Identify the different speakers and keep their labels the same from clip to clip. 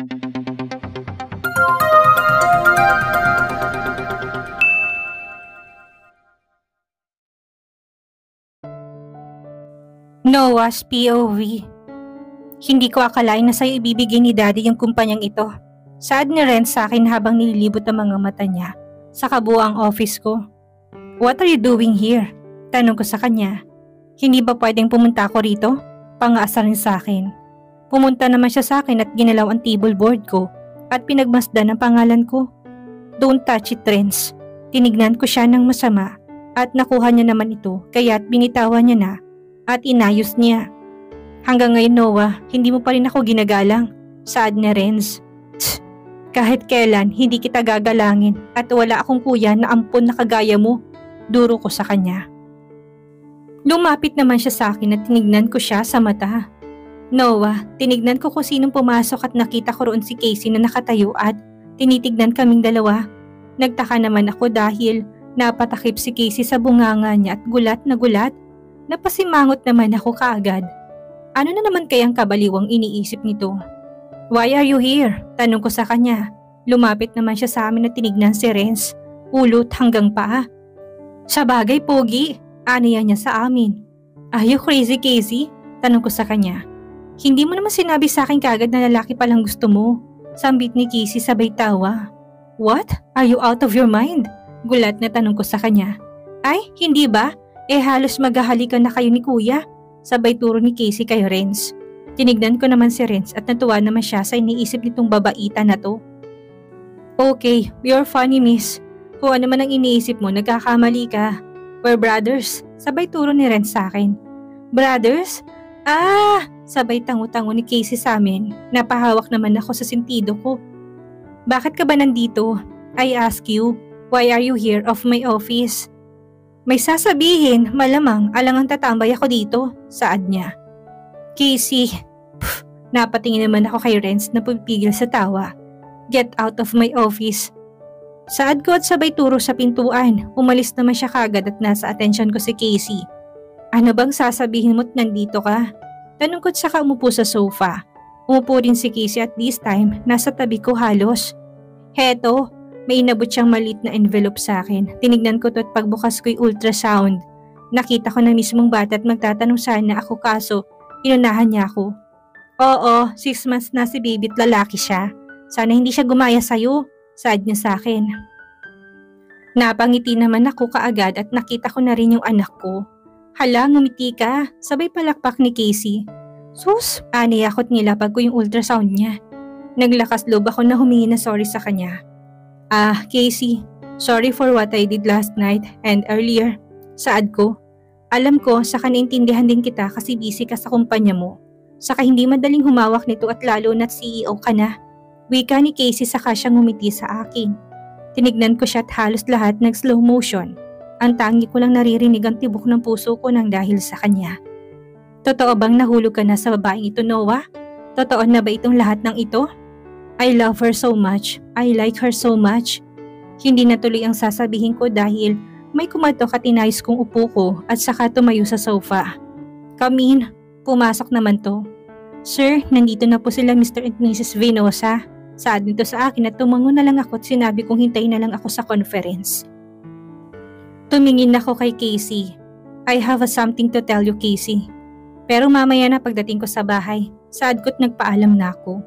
Speaker 1: Noah's POV. Hindi ko akalain na sa'yo ibibigay ni Daddy yung kumpanyang ito. Saad ni Ren sa akin habang nililibot ang mga mata niya sa kabuuang office ko. What are you doing here? Tanong ko sa kanya. Hindi ba pwedeng pumunta ako rito? Pang-aasar rin sa akin. Pumunta naman siya sa akin at ginalaw ang table board ko at pinagmasdan ang pangalan ko. Don't touch it, Renz. Tinignan ko siya ng masama at nakuha niya naman ito kaya't binitawan niya na at inayos niya. Hanggang ngayon, Noah, hindi mo pa rin ako ginagalang. Saad ni Renz. Kahit kailan, hindi kita gagalangin at wala akong kuya na ampon na kagaya mo. Duro ko sa kanya. Lumapit naman siya sa akin at tinignan ko siya sa mata. Noah, tinignan ko kung sinong pumasok at nakita ko roon si Casey na nakatayo at tinitignan kaming dalawa. Nagtaka naman ako dahil napatakip si Casey sa bunganga niya at gulat na gulat. Napasimangot naman ako kaagad. Ano na naman kayang kabaliwang iniisip nito? Why are you here? Tanong ko sa kanya. Lumapit naman siya sa amin at tinignan si Renz. Ulot hanggang paa. Sa bagay, pogi. Aniya niya sa amin. Are you crazy, Casey? Tanong ko sa kanya. Hindi mo naman sinabi sa akin kaagad na lalaki palang gusto mo. Sambit ni Casey sabay tawa. What? Are you out of your mind? Gulat na tanong ko sa kanya. Ay, hindi ba? Halos maghahalikan na kayo ni kuya. Sabay turo ni Casey kay Renz. Tinignan ko naman si Renz at natuwa naman siya sa iniisip nitong babaita na to. Okay, you're funny, miss. Kung ano man ang iniisip mo, nagkakamali ka. We're brothers. Sabay turo ni Renz sa akin. Brothers? Sabay tango-tango ni Casey sa amin. Napahawak naman ako sa sentido ko. Bakit ka ba nandito? I ask you, why are you here of my office? May sasabihin, malamang alangang tatambay ako dito, saad niya. Casey, napatingin naman ako kay Renz na pumipigil sa tawa. Get out of my office. Saad ko at sabay turo sa pintuan. Umalis naman siya kagad at nasa atensyon ko si Casey. Ano bang sasabihin mo't nandito ka? Tanong ko't saka umupo sa sofa. Umupo din si Casey at this time, nasa tabi ko halos. Heto, may inabot siyang maliit na envelope sa akin. Tinignan ko to at pagbukas ko'y ultrasound. Nakita ko na mismong bata at magtatanong sana ako kaso inunahan niya ako. Oo, 6 months na si baby at lalaki siya. Sana hindi siya gumaya sa'yo, saad niya sa akin. Napangiti naman ako kaagad at nakita ko na rin yung anak ko. Hala, ngumiti ka, sabay palakpak ni Casey. Sus, aniyakot nilapag ko yung ultrasound niya. Naglakas loob ako na humingi na sorry sa kanya. Casey, sorry for what I did last night and earlier. Saad ko. Alam ko, saka naintindihan din kita kasi busy ka sa kumpanya mo. Saka hindi madaling humawak nito at lalo na't CEO ka na. Wika ni Casey saka siya ngumiti sa akin. Tinignan ko siya at halos lahat nag-slow motion. Ang tangi ko lang naririnig ang tibok ng puso ko nang dahil sa kanya. Totoo bang nahulog ka na sa babaeng ito, Noah? Totoo na ba itong lahat ng ito? I love her so much. I like her so much. Hindi natuloy ang sasabihin ko dahil may kumatok at inayos kong upo ko at saka tumayo sa sofa. Come in. Pumasok naman to. Sir, nandito na po sila Mr. and Mrs. Venosa. Saad nito sa akin at tumango na lang ako at sinabi kong hintayin na lang ako sa conference. Tumingin ako kay Casey. I have something to tell you, Casey. Pero mamaya na pagdating ko sa bahay, saad ko't nagpaalam na ako.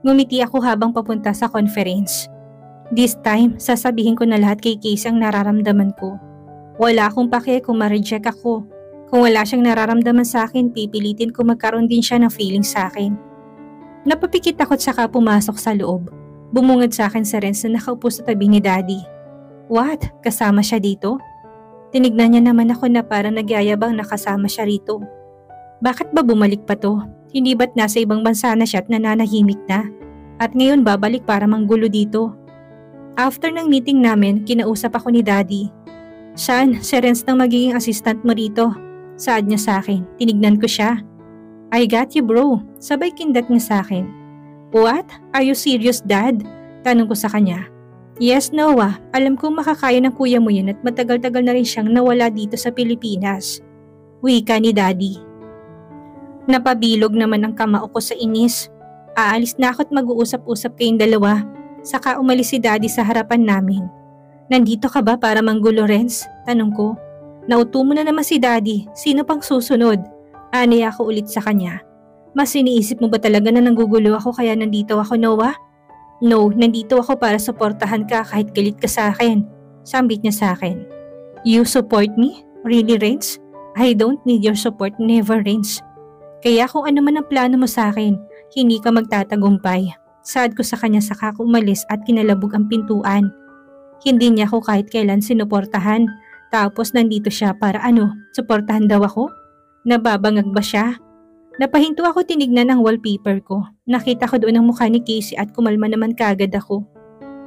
Speaker 1: Ngumiti ako habang papunta sa conference. This time, sasabihin ko na lahat kay Casey ang nararamdaman ko. Wala akong pake kung ma-reject ako. Kung wala siyang nararamdaman sa akin, pipilitin ko magkaroon din siya ng feeling sa akin. Napapikit ako't saka pumasok sa loob. Bumungad sa akin si Renz na nakaupo sa tabi ni Daddy. What? Kasama siya dito? Tinignan niya naman ako na parang nagyayabang nakasama siya rito. Bakit ba bumalik pa to? Hindi ba't nasa ibang bansa na siya at nananahimik na? At ngayon babalik para manggulo dito. After ng meeting namin, kinausap ako ni Daddy. Sean, si Renz nang magiging assistant mo rito. Saad niya sa akin. Tinignan ko siya. I got you, bro. Sabay kindat niya sa akin. What? Are you serious, Dad? Tanong ko sa kanya. Yes, Noah. Alam kong makakaya ng kuya mo yun at matagal-tagal na rin siyang nawala dito sa Pilipinas. Wika ni Daddy. Napabilog naman ang kamao ko sa inis. Aalis na ako at mag-uusap-usap kayong dalawa. Saka umalis si Daddy sa harapan namin. Nandito ka ba para manggulo, Renz? Tanong ko. Nauto mo na naman si Daddy. Sino pang susunod? Anaya ako ulit sa kanya. Mas iniisip mo ba talaga na nanggugulo ako kaya nandito ako, Noah? No, nandito ako para suportahan ka kahit galit ka sa akin. Sambit niya sa akin. You support me? Really, Renz? I don't need your support, never, Renz. Kaya kung ano man ang plano mo sa akin, hindi ka magtatagumpay. Saad ko sa kanya saka ako umalis at kinalabog ang pintuan. Hindi niya ako kahit kailan sinuportahan. Tapos nandito siya para suportahan daw ako? Nababangag ba siya? Napahinto ako tinignan ang wallpaper ko. Nakita ko doon ang mukha ni Casey at kumalma naman kaagad ako.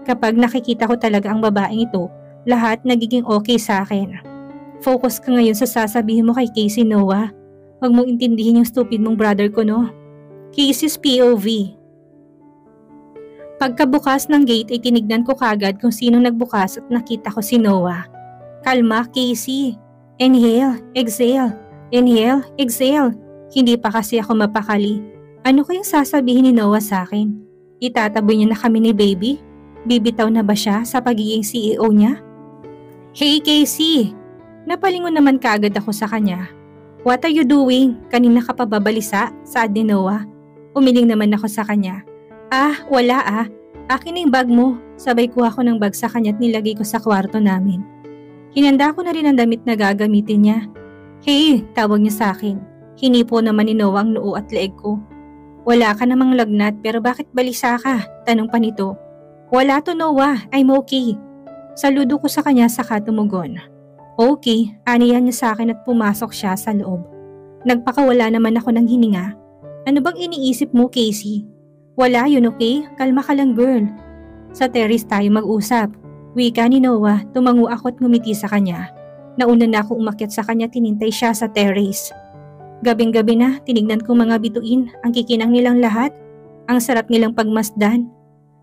Speaker 1: Kapag nakikita ko talaga ang babaeng ito, lahat nagiging okay sa akin. Focus ka ngayon sa sasabihin mo kay Casey, Noah. Huwag mong intindihin yung stupid mong brother ko, no? Casey's POV. Pagkabukas ng gate ay tinignan ko kagad kung sino nagbukas at nakita ko si Noah. Kalma, Casey. Inhale, exhale. Inhale, exhale. Hindi pa kasi ako mapakali. Ano kayang sasabihin ni Noah sa akin? Itataboy niya na kami ni baby? Bibitaw na ba siya sa pagiging CEO niya? Hey Casey! Napalingon naman kagad ako sa kanya. What are you doing? Kanina ka pa babalisa? Saad ni Noah. Umiling naman ako sa kanya. Wala. Akin na yung bag mo. Sabay kuha ko ng bag sa kanya at nilagay ko sa kwarto namin. Hinanda ko na rin ang damit na gagamitin niya. Hey, tawag niya sa akin. Hinipo naman ni Noah ang noo at leeg ko. Wala ka namang lagnat pero bakit balisa ka? Tanong pa nito. Wala to Noah, I'm okay. Saludo ko sa kanya saka tumugon. Okay, aniyan niya sa akin at pumasok siya sa loob. Nagpakawala naman ako ng hininga. Ano bang iniisip mo, Casey? Wala yun, okay? Kalma ka lang, girl. Sa terrace tayo mag-usap. Wika ni Noah, tumango ako at ngumiti sa kanya. Nauna na ako umakyat sa kanya, tinintay siya sa terrace. Gabing-gabi na, tinignan ko mga bituin, ang kikinang nilang lahat. Ang sarap nilang pagmasdan.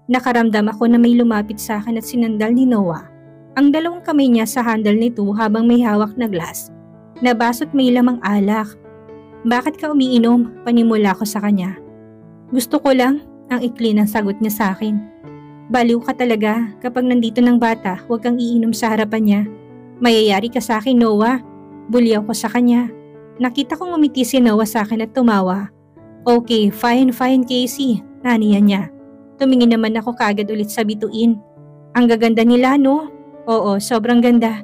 Speaker 1: Nakaramdam ako na may lumapit sa akin at sinandal ni Noah. Ang dalawang kamay niya sa handle nito habang may hawak na glass. Nabaso't may lamang alak. Bakit ka umiinom? Panimula ko sa kanya. Gusto ko lang, ang ikli ng sagot niya sa akin. Baliw ka talaga, kapag nandito ng bata, huwag kang iinom sa harapan niya. Mayayari ka sa akin, Noah. Bulyaw ko sa kanya. Nakita kong umiti si Noah sa akin at tumawa. Okay, fine Casey, naniya niya. Tumingin naman ako kagad ulit sa bituin. Ang gaganda nila, no? Oo, sobrang ganda.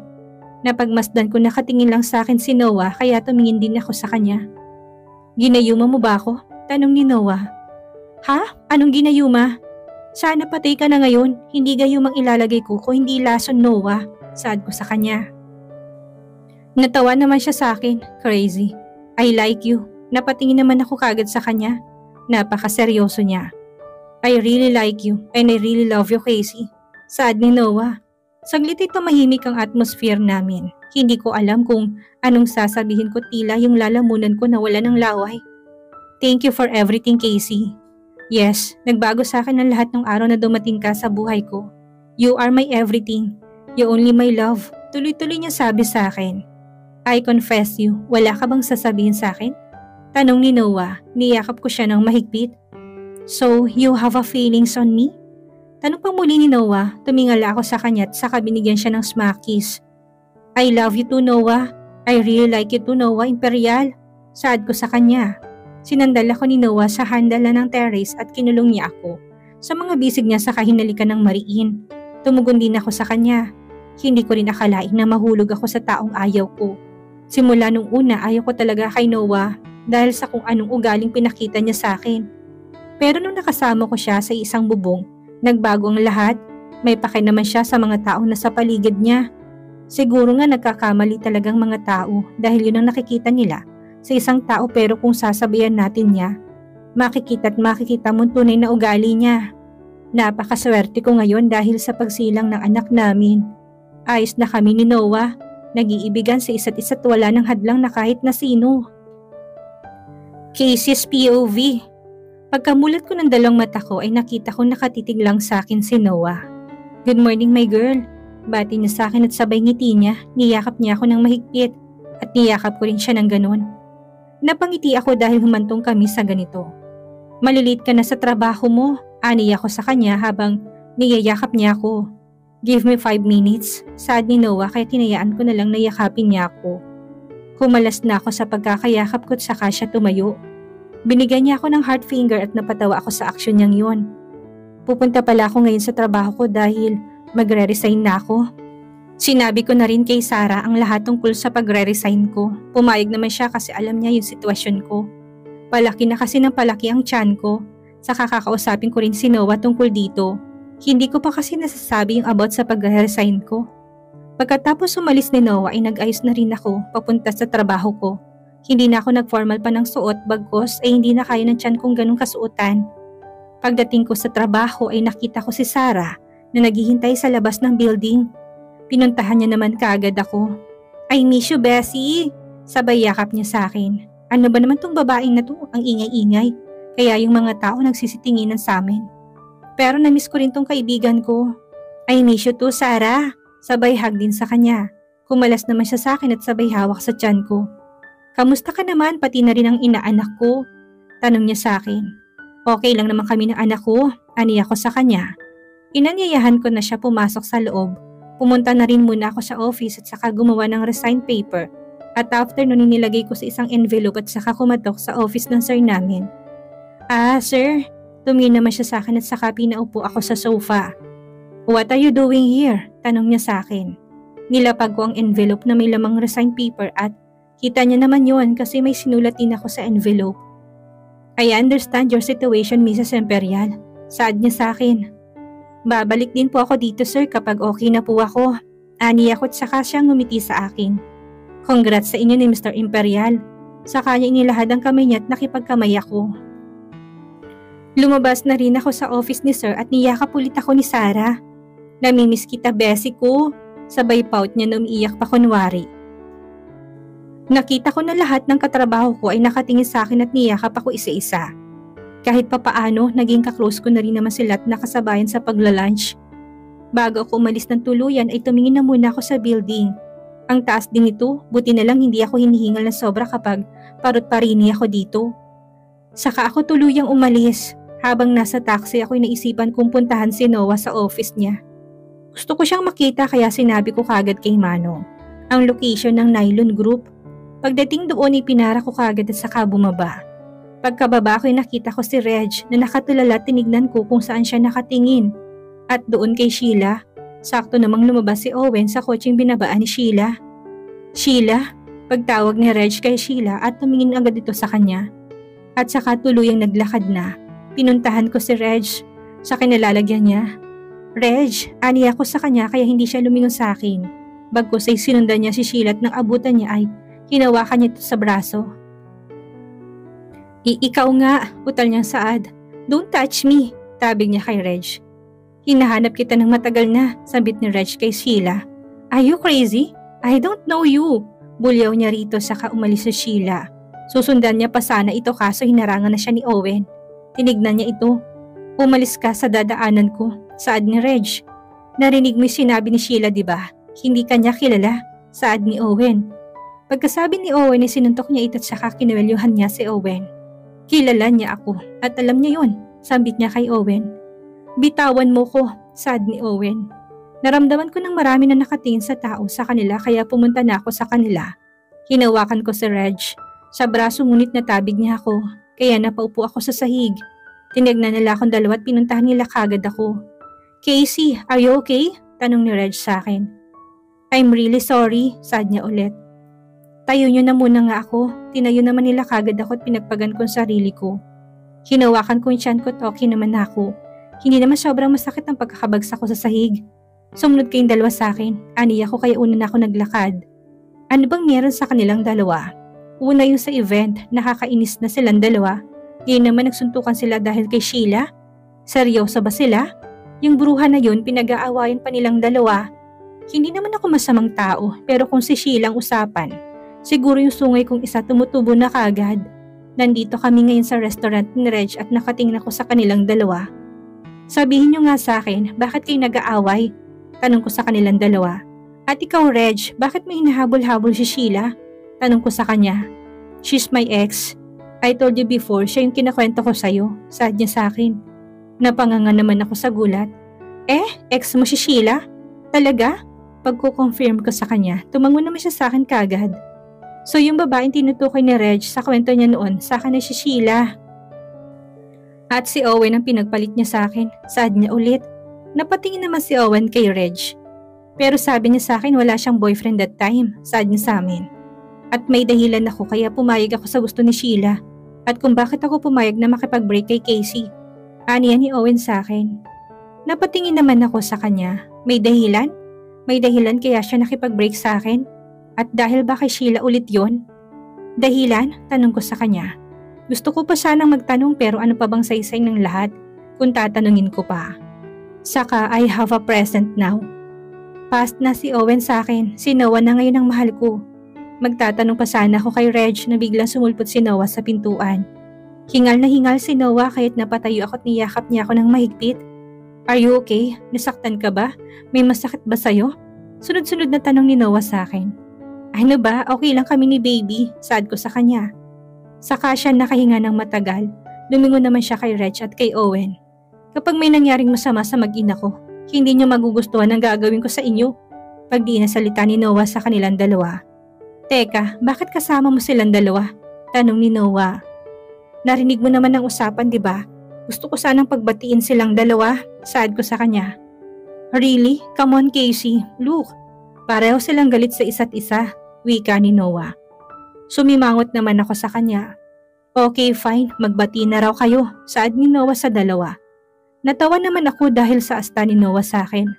Speaker 1: Napagmasdan ko nakatingin lang sa akin si Noah kaya tumingin din ako sa kanya. Ginayuma mo ba ako? Tanong ni Noah. Ha? Anong ginayuma? Sana patay ka na ngayon, hindi gayumang ilalagay ko kung hindi lason, Noah. Saad ko sa kanya. Natawa naman siya sa akin. Crazy. I like you. Napatingin naman ako kagad sa kanya. Napakaseryoso niya. I really like you and I really love you, Casey. Saad ni Noah. Saglit ito mahimik ang atmosphere namin. Hindi ko alam kung anong sasabihin ko, tila yung lalamunan ko na wala ng laway. Thank you for everything, Casey. Yes, nagbago sa akin ang lahat ng araw na dumating ka sa buhay ko. You are my everything. You only my love. Tuloy-tuloy niya sabi sa akin. I confess you, wala ka bang sasabihin sa akin? Tanong ni Noah, niyakap ko siya ng mahigpit. So, you have a feelings on me? Tanong pa muli ni Noah, tumingala ako sa kanya at saka binigyan siya ng smack kiss. I love you too, Noah. I really like you too, Noah Imperial. Saad ko sa kanya. Sinandal ako ni Noah sa handala ng terrace at kinulong niya ako. Sa mga bisig niya sa kahinalikan ng mariin. Tumugon din ako sa kanya. Hindi ko rin akalain na mahulog ako sa taong ayaw ko. Simula nung una ayaw ko talaga kay Noah dahil sa kung anong ugaling pinakita niya sa akin. Pero nung nakasama ko siya sa isang bubong, nagbago ang lahat. May pake naman siya sa mga taong nasa paligid niya. Siguro nga nagkakamali talagang mga tao dahil yun ang nakikita nila sa isang tao pero kung sasabayan natin niya, makikita at makikita mo tunay na ugali niya. Napakaswerte ko ngayon dahil sa pagsilang ng anak namin. Ayos na kami ni Noah, nag-iibigan sa isa't isa't wala ng hadlang na kahit na sino. Casey's POV. Pagkamulat ko ng dalawang mata ko ay nakita ko nakatitig lang sa akin si Noah. Good morning my girl. Bati niya sa akin at sabay ngiti niya, niyakap niya ako ng mahigpit at niyakap ko rin siya ng ganon. Napangiti ako dahil humantong kami sa ganito. Malilate ka na sa trabaho mo, aniya ko sa kanya habang niyayakap niya ako. Give me 5 minutes, saad ni Noah kaya tinayaan ko na lang na yakapin niya ako. Humalas na ako sa pagkakayakap ko at saka siya tumayo. Binigyan niya ako ng heart finger at napatawa ako sa aksyon niyang yun. Pupunta pala ako ngayon sa trabaho ko dahil magre-resign na ako. Sinabi ko na rin kay Sarah ang lahat tungkol sa pagre-resign ko. Pumayag naman siya kasi alam niya yung sitwasyon ko. Palaki na kasi ng palaki ang tiyan ko. Saka kakausapin ko rin si Noah tungkol dito. Hindi ko pa kasi nasasabi yung about sa pagre-resign ko. Pagkatapos umalis ni Noah ay nag-ayos na rin ako papunta sa trabaho ko. Hindi na ako nag-formal pa ng suot bagkos ay hindi na kaya ng tiyan kong ganong kasuotan. Pagdating ko sa trabaho ay nakita ko si Sarah na naghihintay sa labas ng building. Pinuntahan niya naman kaagad ako. I miss you, Bessie. Sabay yakap niya sa akin. Ano ba naman tong babaeng na to? Ang ingay-ingay. Kaya yung mga tao nagsisitinginan sa amin. Pero namiss ko rin tong kaibigan ko. I miss you too, Sarah. Sabay hug din sa kanya. Kumalas naman siya sa akin at sabay hawak sa tiyan ko. Kamusta ka naman pati na rin ang inaanak ko? Tanong niya sa akin. Okay lang naman kami ng anak ko. Aniya ko sa kanya. Inanyayahan ko na siya pumasok sa loob. Pumunta na rin muna ako sa office at saka gumawa ng resign paper at after nun nilagay ko sa isang envelope at saka kumatok sa office ng sir namin. Sir, tumingin naman siya sa akin at saka pinaupo ako sa sofa. What are you doing here? Tanong niya sa akin. Nilapag ko ang envelope na may lamang resign paper at kita niya naman yon kasi may sinulat din ako sa envelope. I understand your situation, Mrs. Imperial. Saad niya sa akin. Babalik din po ako dito sir kapag okay na po ako. Aniya ko at saka siyang ngumiti sa akin. Congrats sa inyo ni Mr. Imperial. Sa kanya inilahad ang kamay niya at nakipagkamay ako. Lumabas na rin ako sa office ni sir at niyakap ulit ako ni Sarah. Namimiss kita, Bessie ko. Sabay pout niya na umiiyak pa kunwari. Nakita ko na lahat ng katrabaho ko ay nakatingin sa akin at niyakap ako isa-isa. Kahit papaano, naging kaklose ko na rin naman sila at nakasabayan sa pagla-lunch. Bago ako umalis ng tuluyan ay tumingin na muna ako sa building. Ang taas din ito, buti na lang hindi ako hinihingal ng sobra kapag parot-parini ako dito. Saka ako tuluyang umalis. Habang nasa taxi ako'y naisipan kong puntahan si Noah sa office niya. Gusto ko siyang makita kaya sinabi ko kagad kay Manong ang location ng Nylon Group. Pagdating doon ay pinara ko kagad at saka bumaba. Pagkababa ko'y nakita ko si Reg na nakatulala at tinignan ko kung saan siya nakatingin. At doon kay Sheila, sakto namang lumabas si Owen sa kotseng binabaan ni Sheila. Sheila, pagtawag ni Reg kay Sheila at tumingin agad ito sa kanya. At saka tuluyang naglakad na. Pinuntahan ko si Reg sa kinalalagyan niya. Reg, aniya ko sa kanya kaya hindi siya lumingon sa akin. Bagkus ay sinundan niya si Sheila at nang abutan niya ay hinawakan niya ito sa braso. Ikaw nga, utal niyang saad. Don't touch me, tabig niya kay Reg. Hinahanap kita ng matagal na, sabit ni Reg kay Sheila. Are you crazy? I don't know you. Bulyaw niya rito saka umalis si Sheila. Susundan niya pa sana ito kaso hinarangan na siya ni Owen. Tinignan niya ito. Umalis ka sa dadaanan ko, saad ni Reg. Narinig mo sinabi ni Sheila diba? Hindi kanya kilala, saad ni Owen. Pagkasabi ni Owen ay sinuntok niya ito at saka kinuwelyuhan niya si Owen. Kilala niya ako at alam niya yon, sambit niya kay Owen. Bitawan mo ko, saad ni Owen. Naramdaman ko ng marami na nakatingin sa tao sa kanila kaya pumunta na ako sa kanila. Hinawakan ko si Reg. Sa braso ngunit natabig niya ako, kaya napaupo ako sa sahig. Tinignan nila akong dalawa at pinuntahan nila kagad ako. Casey, are you okay? Tanong ni Reg sa akin. I'm really sorry, saad niya ulit. Tayo niyo na muna nga ako. Tinayo naman nila kagad ako at pinagpagan ko ang sarili ko. Hinawakan ko yung tiyan ko at okay naman ako. Hindi naman sobrang masakit ang pagkakabagsak ko sa sahig. Sumunod kayong dalawa sa akin. Aniya ko kaya una na ako naglakad. Ano bang meron sa kanilang dalawa? Una yung sa event, nakakainis na silang dalawa. Ngayon naman nagsuntukan sila dahil kay Sheila. Seryoso ba sila? Yung bruha na yun pinag-aawayan pa nilang dalawa. Hindi naman ako masamang tao pero kung si Sheila ang usapan, siguro yung sungay kong isa tumutubo na kagad. Nandito kami ngayon sa restaurant ni Reg at nakatingin ako sa kanilang dalawa. Sabihin niyo nga sa akin, bakit kayo nag-aaway? Tanong ko sa kanilang dalawa. At ikaw Reg, bakit may hinahabol-habol si Sheila? Tanong ko sa kanya. She's my ex. I told you before, siya yung kinakwento ko sa'yo. Saad niya sa akin. Napanganga naman ako sa gulat. Ex mo si Sheila? Talaga? Pagko-confirm ko sa kanya, tumango naman siya sa akin kagad. So yung babaeng tinutukoy ni Reg sa kwento niya noon, sa akin ay si Sheila. At si Owen ang pinagpalit niya sa akin. Saad niya ulit. Napatingin naman si Owen kay Reg. Pero sabi niya sa akin wala siyang boyfriend that time. Saad niya sa amin. At may dahilan ako kaya pumayag ako sa gusto ni Sheila. At kung bakit ako pumayag na makipag-break kay Casey. Aniya ni Owen sa akin. Napatingin naman ako sa kanya. May dahilan? May dahilan kaya siya nakipag-break sa akin? At dahil ba kay Sheila ulit yon? Dahilan? Tanong ko sa kanya. Gusto ko pa sanang magtanong pero ano pa bang saysay ng lahat kung tatanungin ko pa. Saka I have a present now. Past na si Owen sa akin, si Noah na ngayon ang mahal ko. Magtatanong pa sana ako kay Reg na biglang sumulpot si Noah sa pintuan. Hingal na hingal si Noah kaya't napatayo ako at niyakap niya ako ng mahigpit. Are you okay? Nasaktan ka ba? May masakit ba sa'yo? Sunod-sunod na tanong ni Noah sa akin. Ano ba? Okay lang kami ni baby, saad ko sa kanya. Saka siya nakahinga ng matagal, lumingon naman siya kay Reg at kay Owen. Kapag may nangyaring masama sa mag-ina ko, hindi niyo magugustuhan ang gagawin ko sa inyo. Pag di nasalita ni Noah sa kanilang dalawa. Teka, bakit kasama mo silang dalawa? Tanong ni Noah. Narinig mo naman ang usapan, di ba? Gusto ko sanang pagbatiin silang dalawa, saad ko sa kanya. Really? Come on Casey, look. Pareho silang galit sa isa't isa, wika ni Noah. Sumimangot naman ako sa kanya. Okay fine, magbati na raw kayo, saad ni Noah sa dalawa. Natawa naman ako dahil sa asta ni Noah sa akin.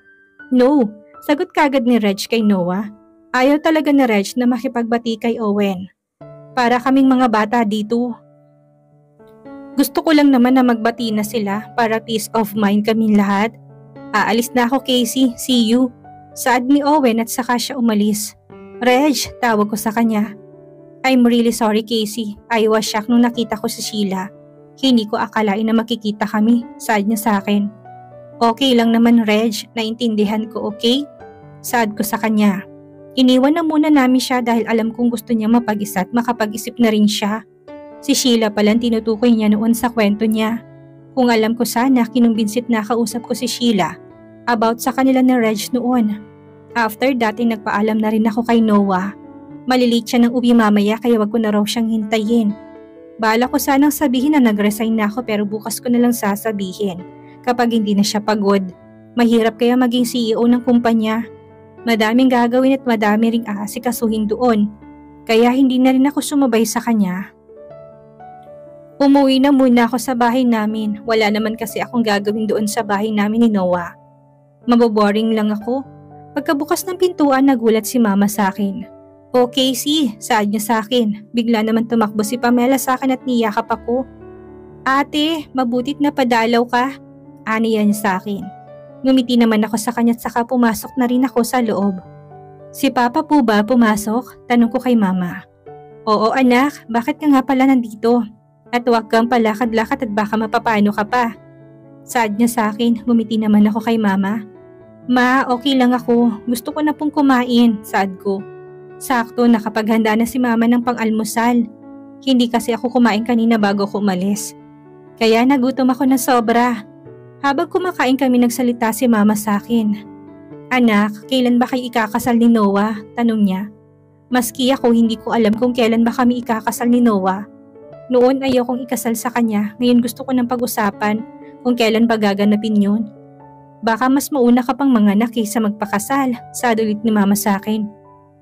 Speaker 1: No, sagot kagad ni Reg kay Noah. Ayaw talaga ni Reg na makipagbati kay Owen. Para kaming mga bata dito. Gusto ko lang naman na magbati na sila para peace of mind kaming lahat. Aalis na ako Casey, see you. Saad ni Owen at saka siya umalis. Reg, tawag ko sa kanya. I'm really sorry Casey, I was shocked nung nakita ko si Sheila. Hindi ko akalain na makikita kami, saad niya sa akin. Okay lang naman Reg, naintindihan ko okay? Saad ko sa kanya. Iniwan na muna namin siya dahil alam kong gusto niya mapag-isa at makapag-isip na rin siya. Si Sheila palang tinutukoy niya noon sa kwento niya. Kung alam ko sana, kinumbinsit na kausap ko si Sheila about sa kanila ni Reg noon. After that, nagpaalam na rin ako kay Noah. Malilate siya ng uwi mamaya kaya wag ko na raw siyang hintayin. Bala ko sanang sabihin na nag-resign na ako pero bukas ko na lang sasabihin kapag hindi na siya pagod. Mahirap kaya maging CEO ng kumpanya. Madaming gagawin at madami ring aasikasuhin doon. Kaya hindi na rin ako sumabay sa kanya. Umuwi na muna ako sa bahay namin. Wala naman kasi akong gagawin doon sa bahay namin ni Noah. Maboboring lang ako. Pagkabukas ng pintuan nagulat si mama sa akin. O Casey, saad niya sa akin. Bigla naman tumakbo si Pamela sa akin at niyakap ako. Ate, mabutit na padalaw ka. Aniya niya sa akin. Ngumiti naman ako sa kanya at saka pumasok na rin ako sa loob. Si Papa po ba pumasok? Tanong ko kay Mama. Oo anak, bakit ka nga pala nandito? At huwag kang palakad-lakad at baka mapapano ka pa. Saad niya sa akin, ngumiti naman ako kay Mama. Ma, okay lang ako. Gusto ko na pong kumain, saad ko. Sakto nakapaghanda na si Mama ng pang-almusal. Hindi kasi ako kumain kanina bago ko umalis. Kaya nagutom ako na sobra. Habang kumakain kami nagsalita si Mama sa akin. Anak, kailan ba kayo ikakasal ni Noah? Tanong niya. Maski ako hindi ko alam kung kailan ba kami ikakasal ni Noah. Noon ayaw kong ikasal sa kanya, ngayon gusto ko ng pag-usapan kung kailan ba gaganapin yun. Baka mas mauna ka pang manganak kaysa magpakasal, saad ulit ni Mama sa akin.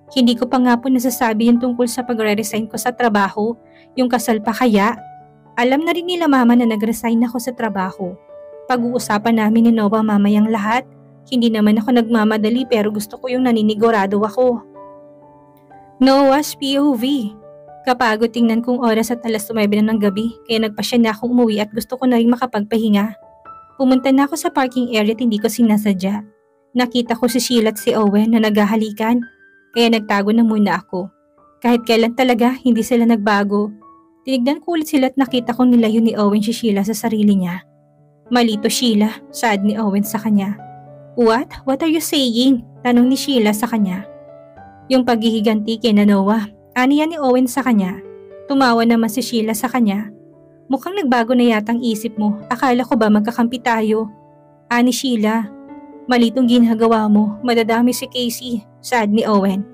Speaker 1: Hindi ko pa nga po nasasabi yung tungkol sa pagre-resign ko sa trabaho, yung kasal pa kaya. Alam na rin nila Mama na nag-resign ako sa trabaho. Pag-uusapan namin ni Noah mamayang lahat. Hindi naman ako nagmamadali pero gusto ko yung naninigurado ako. Noah's POV. Kapagod tingnan kong oras at 9:09 na ng gabi kaya nagpasya na akong umuwi at gusto ko na rin makapagpahinga. Pumunta na ako sa parking area at hindi ko sinasadya. Nakita ko si Sheila at si Owen na naghahalikan. Kaya nagtago na muna ako. Kahit kailan talaga, hindi sila nagbago. Tinignan ko ulit sila at nakita ko nilayo ni Owen si Sheila sa sarili niya. Malito Sheila, saad ni Owen sa kanya. What? What are you saying? Tanong ni Sheila sa kanya. Yung paghihiganti kay Noah, aniya ni Owen sa kanya. Tumawa naman si Sheila sa kanya. Mukhang nagbago na yatang isip mo. Akala ko ba magkakampi tayo? Ani Sheila. Mali tong ginagawa mo. Madadamay si Casey. Saad ni Owen.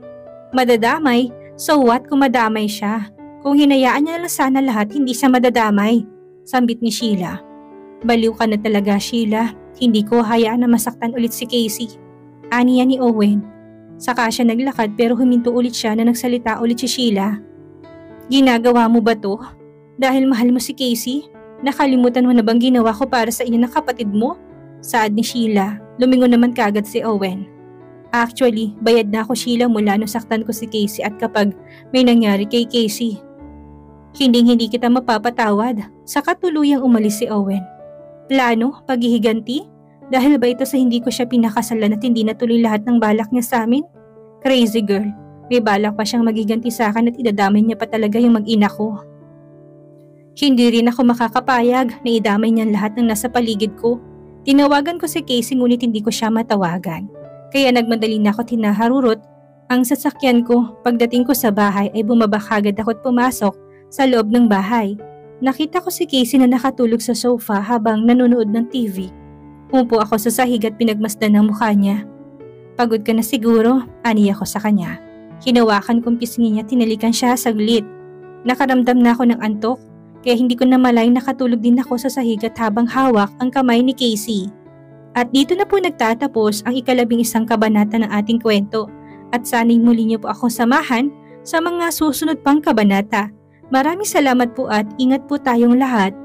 Speaker 1: Madadamay? So what kung madamay siya? Kung hinayaan niya lang sana lahat, hindi siya madadamay. Sambit ni Sheila. Baliw ka na talaga, Sheila. Hindi ko hayaan na masaktan ulit si Casey. Aniya ni Owen. Saka siya naglakad pero huminto ulit siya na nagsalita ulit si Sheila. Ginagawa mo ba to? Dahil mahal mo si Casey? Nakalimutan mo na bang ginawa ko para sa inyo ng kapatid mo? Saad ni Sheila. Lumingon naman kagad si Owen. Actually, bayad na ako Sheila mula nung saktan ko si Casey at kapag may nangyari kay Casey. Hindi kita mapapatawad. Saka tuluyang umalis si Owen. Plano? Paghihiganti? Dahil ba ito sa hindi ko siya pinakasalan at hindi natuloy lahat ng balak niya sa amin? Crazy girl. May balak pa siyang magiganti sa akin at idadamay niya pa talaga yung mag-ina ko. Hindi rin ako makakapayag na idamay niyan lahat ng nasa paligid ko. Tinawagan ko si Casey ngunit hindi ko siya matawagan. Kaya nagmadali na ako tinaharurot ang sasakyan ko. Pagdating ko sa bahay ay bumaba kagad ako at pumasok sa loob ng bahay. Nakita ko si Casey na nakatulog sa sofa habang nanonood ng TV. Umupo ako sa sahig at pinagmasdan ang mukha niya. Pagod ka na siguro, aniya ko sa kanya. Hinawakan kong pisngi niya, tinalikan siya saglit. Nakaramdam na ako ng antok. Kaya hindi ko na malay nakatulog din ako sa sahigat habang hawak ang kamay ni Casey. At dito na po nagtatapos ang 11 kabanata ng ating kwento. At sana'y muli niyo po akong samahan sa mga susunod pang kabanata. Maraming salamat po at ingat po tayong lahat.